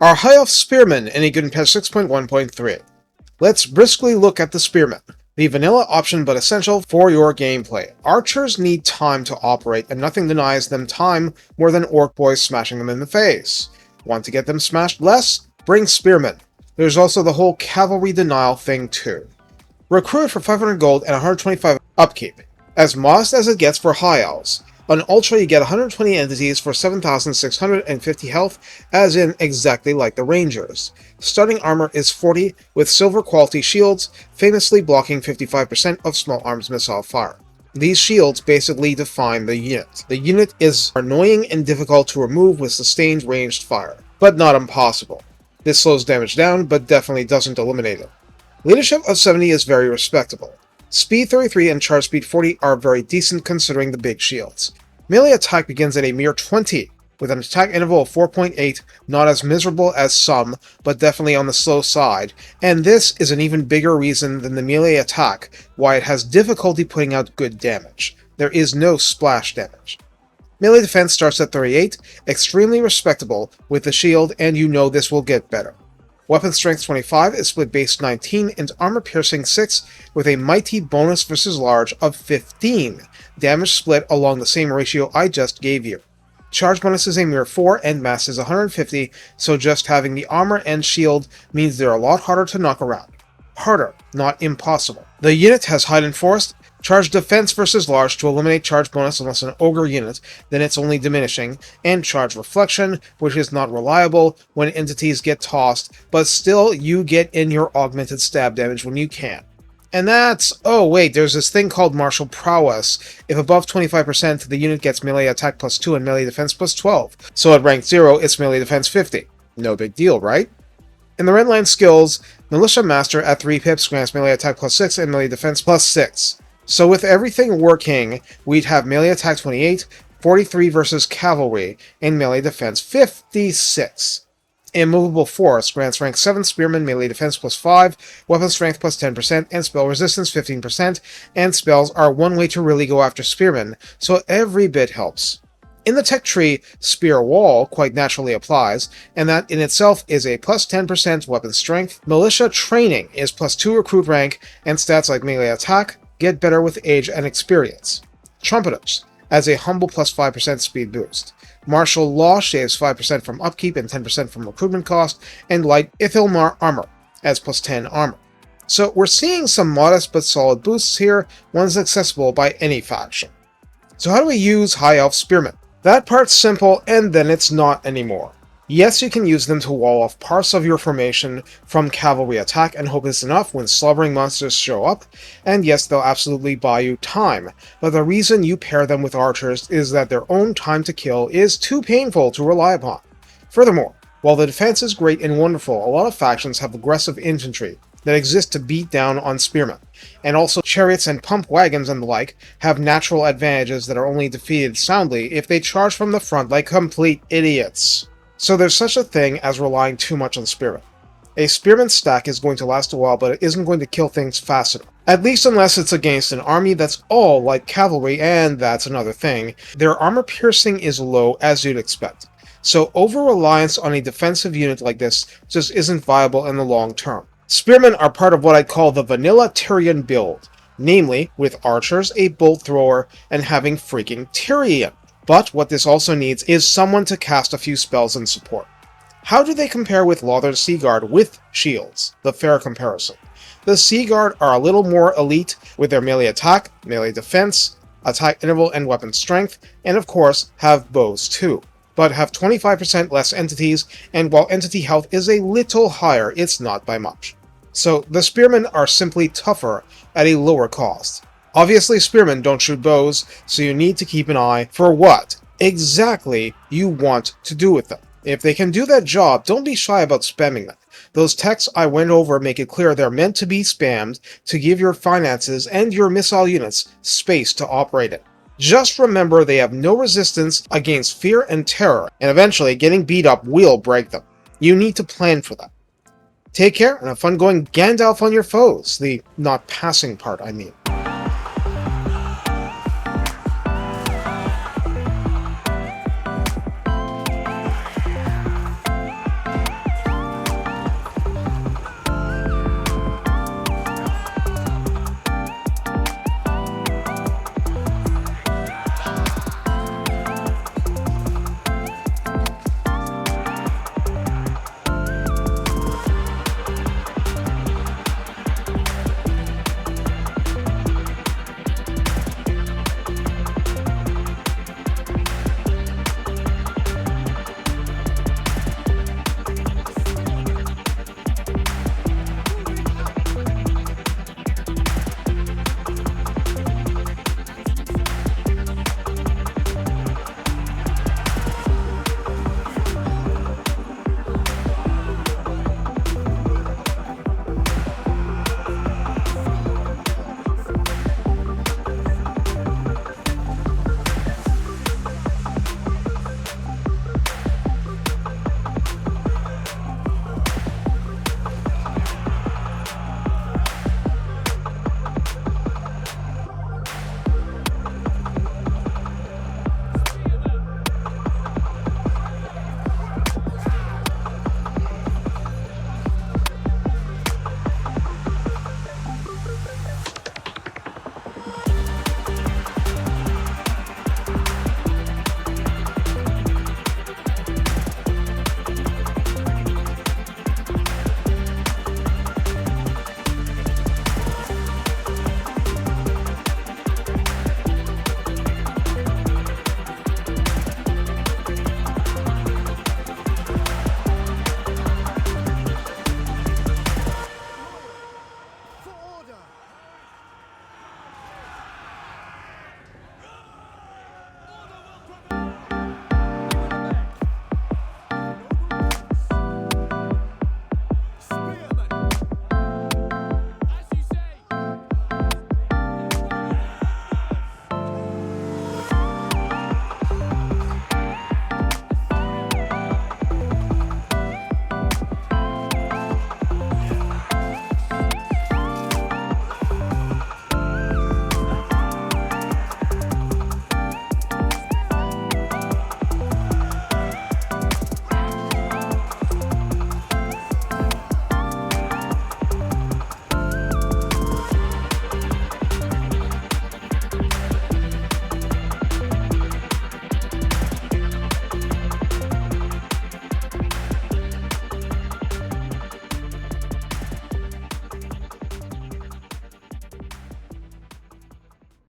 Our High Elf Spearmen in a good patch 6.1.3. Let's briskly look at the Spearmen, the vanilla option but essential for your gameplay. Archers need time to operate, and nothing denies them time more than orc boys smashing them in the face. Want to get them smashed less? Bring Spearmen. There's also the whole cavalry denial thing too. Recruit for 500 gold and 125 upkeep, as modest as it gets for High Elves. On Ultra you get 120 entities for 7,650 health, as in exactly like the Rangers. Starting armor is 40, with silver quality shields, famously blocking 55% of small arms missile fire. These shields basically define the unit. The unit is annoying and difficult to remove with sustained ranged fire, but not impossible. This slows damage down, but definitely doesn't eliminate it. Leadership of 70 is very respectable. Speed 33 and charge speed 40 are very decent considering the big shields. Melee attack begins at a mere 20, with an attack interval of 4.8, not as miserable as some, but definitely on the slow side, and this is an even bigger reason than the melee attack why it has difficulty putting out good damage. There is no splash damage. Melee defense starts at 38, extremely respectable with the shield, and you know this will get better. Weapon strength 25 is split base 19 and armor piercing 6 with a mighty bonus versus large of 15, damage split along the same ratio I just gave you. Charge bonus is a mere 4 and mass is 150, so just having the armor and shield means they're a lot harder to knock around. Harder, not impossible. The unit has hide and forest, charge defense versus large to eliminate charge bonus unless an ogre unit, then it's only diminishing, and charge reflection, which is not reliable when entities get tossed, but still you get in your augmented stab damage when you can. And that's... oh wait, there's this thing called martial prowess. If above 25%, the unit gets melee attack plus 2 and melee defense plus 12, so at rank 0 it's melee defense 50. No big deal, right? In the red line skills, Militia Master at 3 pips grants melee attack plus 6 and melee defense plus 6. So with everything working, we'd have melee attack 28, 43 versus cavalry, and melee defense 56. Immovable Force grants rank 7 Spearmen melee defense plus 5, weapon strength plus 10%, and spell resistance 15%, and spells are one way to really go after Spearmen, so every bit helps. In the tech tree, Spear Wall quite naturally applies, and that in itself is a plus 10% weapon strength. Militia Training is plus 2 recruit rank, and stats like melee attack get better with age and experience. Trumpeters, as a humble plus 5% speed boost. Martial Law shaves 5% from upkeep and 10% from recruitment cost, and Light Ithilmar Armor, as plus 10 armor. So we're seeing some modest but solid boosts here, ones accessible by any faction. So how do we use High Elf Spearmen? That part's simple, and then it's not anymore. Yes, you can use them to wall off parts of your formation from cavalry attack and hope it's enough when slobbering monsters show up, and yes, they'll absolutely buy you time, but the reason you pair them with archers is that their own time to kill is too painful to rely upon. Furthermore, while the defense is great and wonderful, a lot of factions have aggressive infantry that exist to beat down on spearmen, and also chariots and pump wagons and the like have natural advantages that are only defeated soundly if they charge from the front like complete idiots. So there's such a thing as relying too much on spearmen. A spearman stack is going to last a while, but it isn't going to kill things fast enough. At least unless it's against an army that's all like cavalry, and that's another thing. Their armor piercing is low, as you'd expect. So over-reliance on a defensive unit like this just isn't viable in the long term. Spearmen are part of what I'd call the vanilla Tyrion build, namely, with archers, a bolt thrower, and having freaking Tyrion. But what this also needs is someone to cast a few spells and support. How do they compare with Lothar Seaguard with shields? The fair comparison. The Seaguard are a little more elite with their melee attack, melee defense, attack interval and weapon strength, and of course have bows too, but have 25% less entities, and while entity health is a little higher, it's not by much. So the Spearmen are simply tougher at a lower cost. Obviously, Spearmen don't shoot bows, so you need to keep an eye for what exactly you want to do with them. If they can do that job, don't be shy about spamming them. Those texts I went over make it clear they're meant to be spammed to give your finances and your missile units space to operate in. Just remember they have no resistance against fear and terror, and eventually getting beat up will break them. You need to plan for that. Take care and have fun going Gandalf on your foes, the not passing part I mean.